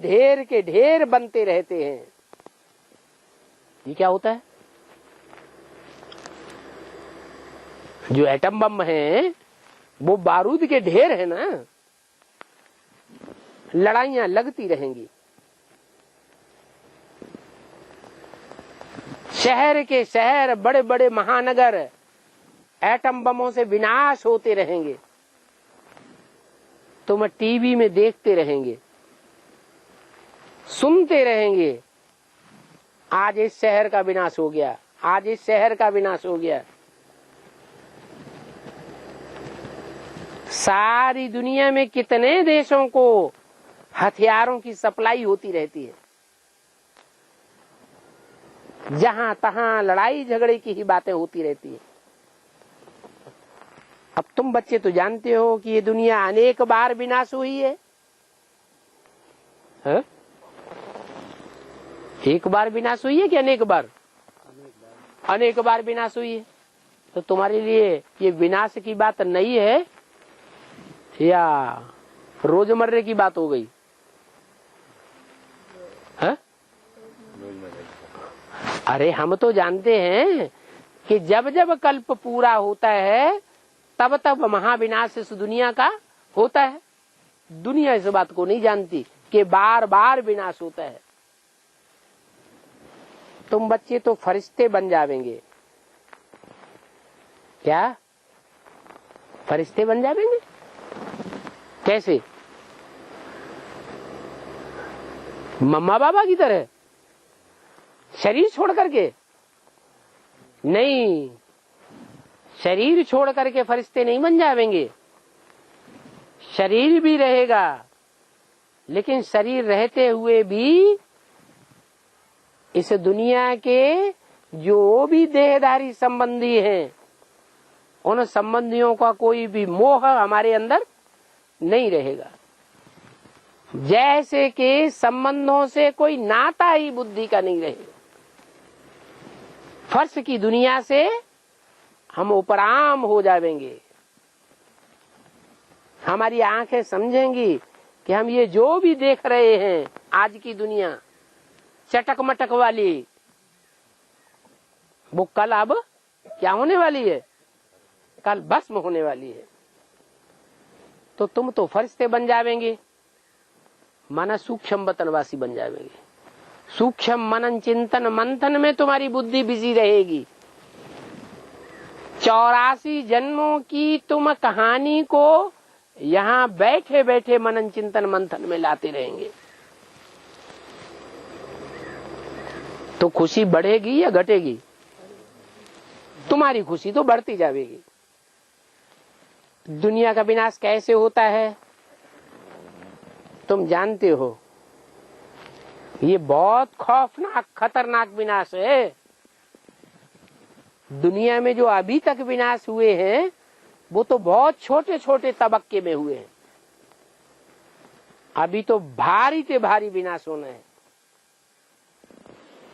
ढेर बनते रहते हैं। ये क्या होता है? जो एटम बम है वो बारूद के ढेर है ना, लड़ाइयां लगती रहेंगी। शहर के शहर, बड़े बड़े महानगर एटम बमों से विनाश होते रहेंगे। तुम टीवी में देखते रहेंगे, सुनते रहेंगे, आज इस शहर का विनाश हो गया, आज इस शहर का विनाश हो गया। सारी दुनिया में कितने देशों को हथियारों की सप्लाई होती रहती है, जहां तहां लड़ाई झगड़े की ही बातें होती रहती है। अब तुम बच्चे तो जानते हो कि ये दुनिया अनेक बार विनाश हुई है, है? एक बार विनाश हुई है कि अनेक बार? अनेक बार विनाश हुई है। तो तुम्हारे लिए ये विनाश की बात नहीं है या रोजमर्रे की बात हो गई है? अरे हम तो जानते हैं कि जब जब कल्प पूरा होता है तब तब महाविनाश इस दुनिया का होता है। दुनिया इस बात को नहीं जानती कि बार बार विनाश होता है। तुम बच्चे तो फरिश्ते बन जावेंगे। क्या फरिश्ते बन जावेंगे? कैसे? मम्मा बाबा की तरह शरीर छोड़ करके? नहीं, शरीर छोड़ करके फरिश्ते नहीं बन जावेंगे। शरीर भी रहेगा, लेकिन शरीर रहते हुए भी इस दुनिया के जो भी देहधारी संबंधी हैं, उन संबंधियों का कोई भी मोह हमारे अंदर नहीं रहेगा। जैसे कि संबंधों से कोई नाता ही बुद्धि का नहीं रहेगा। फर्श की दुनिया से हम उपराम हो जाएंगे। हमारी आंखें समझेंगी कि हम ये जो भी देख रहे हैं आज की दुनिया चटक मटक वाली, वो कल अब क्या होने वाली है? कल भस्म होने वाली है। तो तुम तो फरिश्ते बन जावेंगे, माना सूक्ष्म वतनवासी बन जावेंगे। सूक्ष्म मनन चिंतन मंथन में तुम्हारी बुद्धि बिजी रहेगी। 84 जन्मों की तुम कहानी को यहाँ बैठे बैठे मनन चिंतन मंथन में लाते रहेंगे। तो खुशी बढ़ेगी या घटेगी? तुम्हारी खुशी तो बढ़ती जाएगी। दुनिया का विनाश कैसे होता है तुम जानते हो। ये बहुत खौफनाक खतरनाक विनाश है। दुनिया में जो अभी तक विनाश हुए हैं वो तो बहुत छोटे छोटे तबक्के में हुए हैं। अभी तो भारी से भारी विनाश होना है।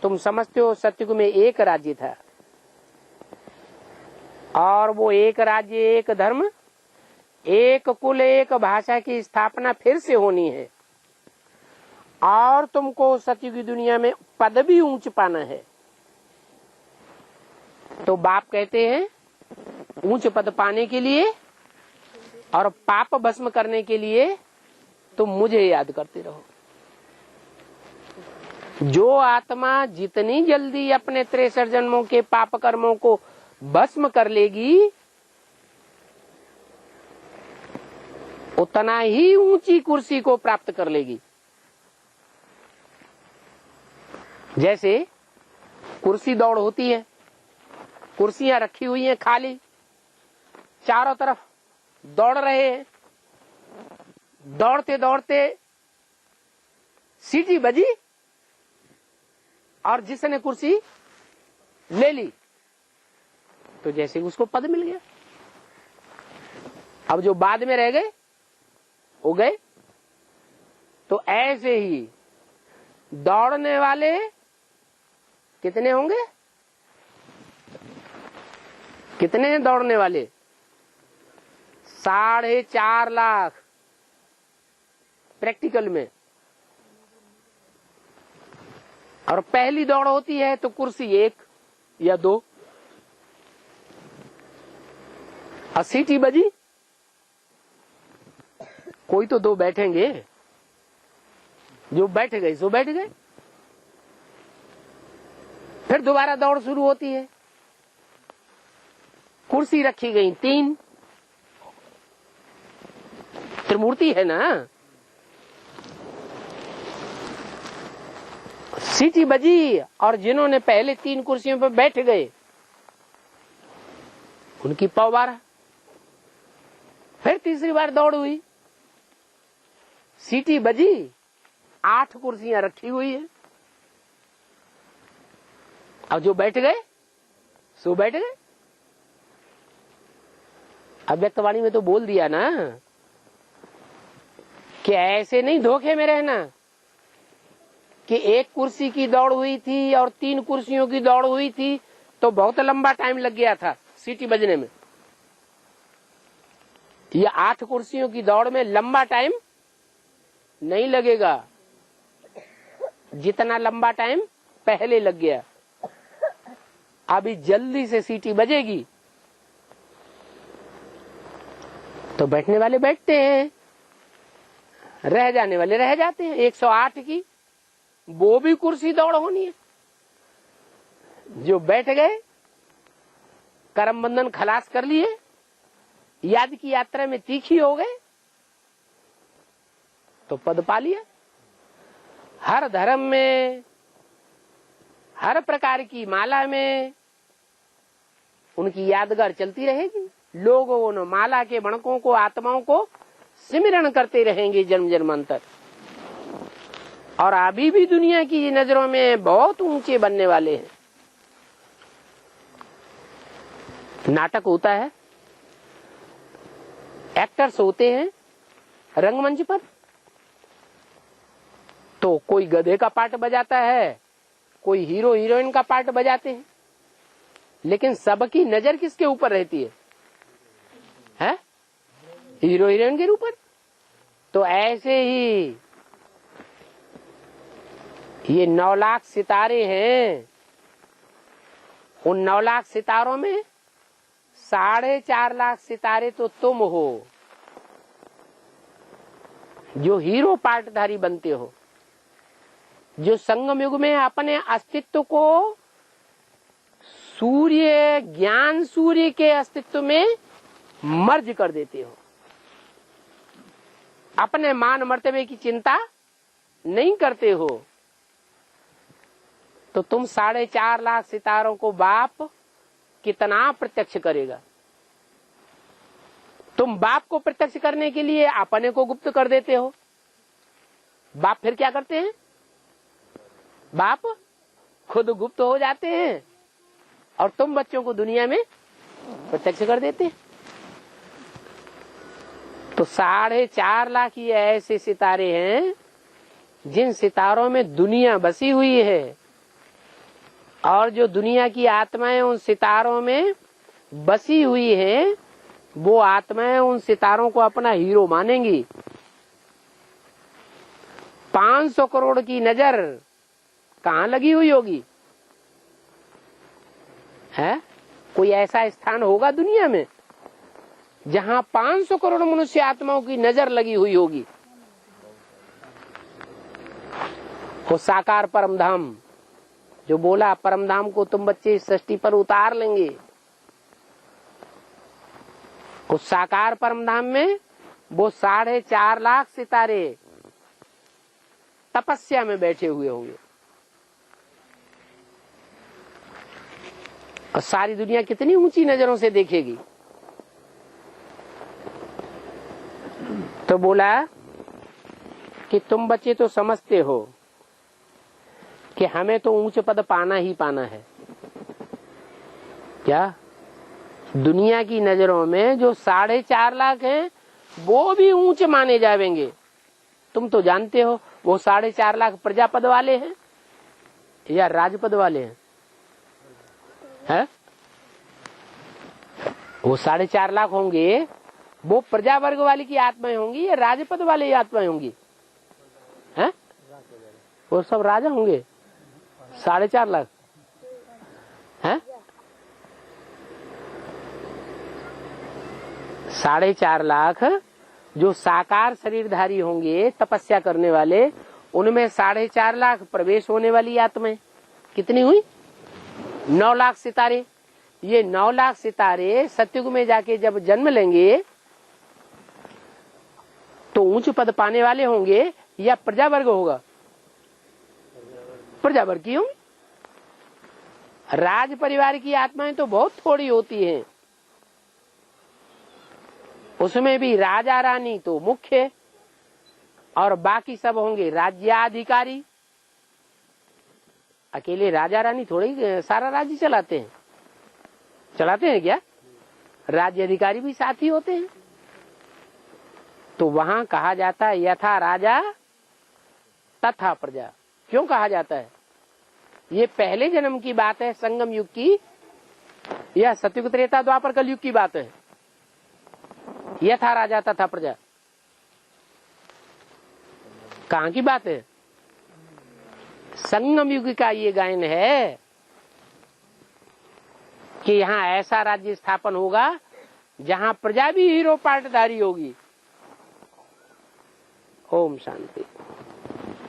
तुम समझते हो सतयुग में एक राज्य था और वो एक राज्य एक धर्म एक कुल एक भाषा की स्थापना फिर से होनी है। और तुमको सतयुग की दुनिया में पद भी ऊंच पाना है। तो बाप कहते हैं ऊंच पद पाने के लिए और पाप भस्म करने के लिए तुम मुझे याद करते रहो। जो आत्मा जितनी जल्दी अपने 63 जन्मों के पाप कर्मों को भस्म कर लेगी उतना ही ऊंची कुर्सी को प्राप्त कर लेगी। जैसे कुर्सी दौड़ होती है, कुर्सियां रखी हुई हैं खाली, चारों तरफ दौड़ रहे हैं। दौड़ते दौड़ते सीटी बजी और जिसने कुर्सी ले ली तो जैसे उसको पद मिल गया। अब जो बाद में रह गए हो गए। तो ऐसे ही दौड़ने वाले कितने होंगे? कितने हैं दौड़ने वाले? 4.5 लाख प्रैक्टिकल में। और पहली दौड़ होती है तो कुर्सी 1 या 2। और सीटी बजी कोई तो 2 बैठेंगे। जो बैठ गए सो बैठ गए। फिर दोबारा दौड़ शुरू होती है। कुर्सी रखी गई 3, त्रिमूर्ति है ना। सीटी बजी और जिन्होंने पहले 3 कुर्सियों पर बैठ गए उनकी पौ 12। फिर तीसरी बार दौड़ हुई, सीटी बजी, 8 कुर्सियां रखी हुई है। अब जो बैठ गए सो बैठ गए। अव्यक्तवाणी में तो बोल दिया ना कि ऐसे नहीं धोखे में रहना कि 1 कुर्सी की दौड़ हुई थी और 3 कुर्सियों की दौड़ हुई थी तो बहुत लंबा टाइम लग गया था सीटी बजने में। ये 8 कुर्सियों की दौड़ में लंबा टाइम नहीं लगेगा जितना लंबा टाइम पहले लग गया। अभी जल्दी से सीटी बजेगी तो बैठने वाले बैठते हैं, रह जाने वाले रह जाते हैं। 108 की वो भी कुर्सी दौड़ होनी है। जो बैठ गए, कर्म बंधन खलास कर लिए, याद की यात्रा में तीखी हो गए तो पद पा लिया। हर धर्म में, हर प्रकार की माला में उनकी यादगार चलती रहेगी। लोग उन माला के बणकों को, आत्माओं को सिमरण करते रहेंगे जन्म जन्मांतर। और अभी भी दुनिया की नजरों में बहुत ऊंचे बनने वाले हैं। नाटक होता है, एक्टर्स होते हैं रंगमंच पर, तो कोई गधे का पार्ट बजाता है, कोई हीरो हीरोइन का पार्ट बजाते हैं, लेकिन सबकी नजर किसके ऊपर रहती है? हीरो हीरोइन के ऊपर। तो ऐसे ही ये 9 लाख सितारे हैं। उन 9 लाख सितारों में 4.5 लाख सितारे तो तुम हो जो हीरो पार्टधारी बनते हो, जो संगम युग में अपने अस्तित्व को सूर्य, ज्ञान सूर्य के अस्तित्व में मर्ज कर देते हो। अपने मान मर्तबे की चिंता नहीं करते हो। तो तुम 4.5 लाख सितारों को बाप कितना प्रत्यक्ष करेगा? तुम बाप को प्रत्यक्ष करने के लिए अपने को गुप्त कर देते हो। बाप फिर क्या करते हैं? बाप खुद गुप्त हो जाते हैं और तुम बच्चों को दुनिया में प्रत्यक्ष कर देते हैं। तो 4.5 लाख ये ऐसे सितारे हैं जिन सितारों में दुनिया बसी हुई है, और जो दुनिया की आत्माएं उन सितारों में बसी हुई हैं, वो आत्माएं उन सितारों को अपना हीरो मानेंगी। 500 करोड़ की नजर कहाँ लगी हुई होगी? है कोई ऐसा स्थान होगा दुनिया में जहां 500 करोड़ मनुष्य आत्माओं की नजर लगी हुई होगी? वो साकार परम धाम जो बोला, परम धाम को तुम बच्चे सृष्टि पर उतार लेंगे। उस साकार परम धाम में वो 4.5 लाख सितारे तपस्या में बैठे हुए होंगे। और सारी दुनिया कितनी ऊंची नजरों से देखेगी। तो बोला कि तुम बच्चे तो समझते हो कि हमें तो ऊंच पद पाना ही पाना है। क्या दुनिया की नजरों में जो 4.5 लाख हैं वो भी ऊंच माने जाएंगे? तुम तो जानते हो वो 4.5 लाख प्रजापद वाले हैं या राजपद वाले हैं? है? वो 4.5 लाख होंगे, वो प्रजा वर्ग वाली की आत्माएं होंगी या राजपद वाले आत्माएं होंगी? हैं? वो सब राजा होंगे। 4.5 लाख हैं? 4.5 लाख जो साकार शरीरधारी होंगे, तपस्या करने वाले, उनमें 4.5 लाख प्रवेश होने वाली आत्माएं कितनी हुई? 9 लाख सितारे। ये 9 लाख सितारे सतयुग में जाके जब जन्म लेंगे उच्च पद पाने वाले होंगे या प्रजा वर्ग होगा? प्रजा वर्ग की होंगी। राज परिवार की आत्माएं तो बहुत थोड़ी होती हैं, उसमें भी राजा रानी तो मुख्य और बाकी सब होंगे राज्याधिकारी। अकेले राजा रानी थोड़ी सारा राज्य चलाते हैं, चलाते हैं क्या? राज्य अधिकारी भी साथ ही होते हैं। तो वहां कहा जाता है यथा राजा तथा प्रजा। क्यों कहा जाता है? ये पहले जन्म की बात है, संगम युग की, यह सतयुग त्रेता द्वापर कलयुग की बात है। यथा राजा तथा प्रजा कहाँ की बात है? संगम युग का ये गायन है कि यहाँ ऐसा राज्य स्थापन होगा जहाँ प्रजा भी हीरो पार्टधारी होगी। ओम शांति।